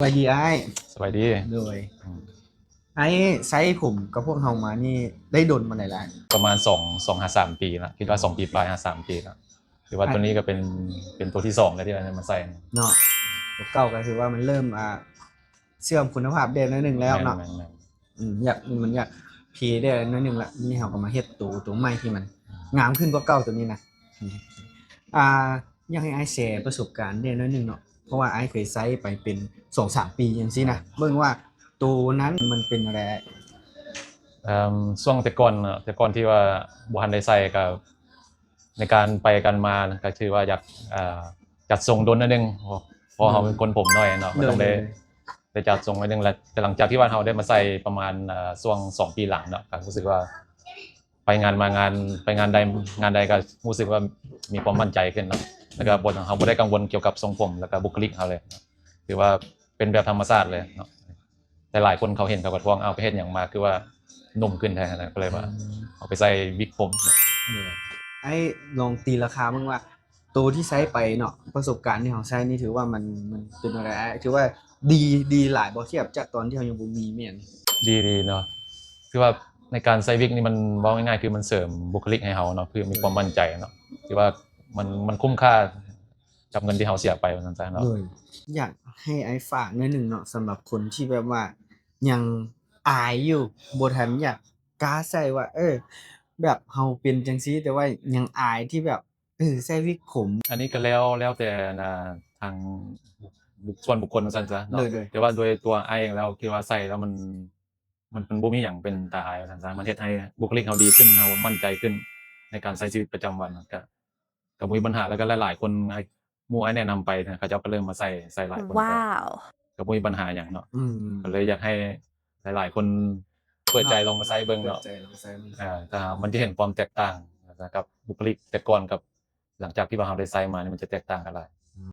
สวัสดีไอ้สบายดีโดยอืมไอ้ไซส์ผมกับพวกเฮามานี่ได้ดนมาไหนแล้วประมาณ2-3 ปีแล้วคิดว่า2 ปีปลาย3 ปีแล้วหรือว่าไอ้ตัวนี้ก็เป็นตัวที่2แล้วที่เราจะมาใส่เนาะตัวเก่าก็คือว่ามันเริ่มเสื่อมคุณภาพเดนนิดนึงแล้วแมนเนาะแมนแมนอยากมันอยากพีได้นิดนึงละนี่เฮาก็มาเฮ็ดตัวใหม่ที่มันงามขึ้นกว่าเก่าตัวนี้นะอืมอ่าอยากให้ไอ้แชร์ประสบการณ์ได้นิดนึงเนาะเพราะว่าไอ้เคยไซส์ไปเป็น2-3 ปีอย่างซี่นะเบิ่งว่าตัวนั้นมันเป็นอะไรช่วงแต่ก่อนที่ว่าบุหันได้ใส่กับในการไปกันมานะก็คือว่าอยากจัดทรงโดนนิดนึงเพราะเขาเป็นคนผมน้อยเนาะมันต้องได้จัดทรงนิดนึงแล้วแต่หลังจากที่ว่าเขาได้มาใส่ประมาณช่วง2 ปีหลังเนาะก็รู้สึกว่าไปงานมางานไปงานใดก็รู้สึกว่ามีความมั่นใจขึ้นเนาะแล้วก็บทของเขาบ่ได้กังวลเกี่ยวกับทรงผมแล้วก็บุคลิกเขาเลยเนาะคือว่าเป็นแบบธรรมชาติเลยเนาะแต่หลายคนเขาเห็นเขาก็ท้วงเอาไปเฮ็ดหยังมาคือว่าหนุ่มขึ้นแทนนะก็เลยว่าเอาไปใส่วิกผมเนี่ยไอ้ลองตีราคาบ้างว่าตัวที่ใช้ไปเนาะประสบการณ์ที่เราใช้นี่ถือว่ามันเป็นอะไรถือว่าดีหลายบ่เทียบจากตอนที่เรายังบ่มีแม่นดีเนาะคือว่าในการใส่วิกนี่มันเว้าง่ายๆคือมันเสริมบุคลิกให้เราเนาะคือมีความมั่นใจเนาะคือว่ามันคุ้มค่ากับเงินที่เราเสียไปว่าซั่นซะเนาะ เลยอยากให้ไอ้ฝากหน่อยหนึ่งเนาะสำหรับคนที่แบบว่ายังอายอยู่บ่ทันอยากกล้าใส่ว่าแบบเราเป็นจังซี่แต่ว่ายังอายที่แบบใส่วิกผมอันนี้ก็แล้วแต่ทางส่วนบุคคลซั่นซะเนาะเลยแต่ว่าโดยตัวอ้ายเองแล้วคิดว่าใส่แล้วมันบ่มีหยังเป็นตาอายว่าซั่นซะมันเฮ็ดให้บุคลิกเราดีขึ้นเรามั่นใจขึ้นในการใช้ชีวิตประจำวันก็บ่มีปัญหาแล้วก็หลายๆคนหมู่อ้ายแนะนำไปนะเขาเจ้าก็เริ่มมาใส่หลายคนWow. ก็บ่มีปัญหาหยังเนาะอืมก็เลยอยากให้หลายๆคนเปิดใจลองมาใส่เบิ่งเนาะ ใจลองใส่มันถ้ามันจะเห็นความแตกต่างนะครับบุคลิกแต่ก่อนกับหลังจากที่ว่าเราได้ใช้มานี่มันจะแตกต่างกันหลาย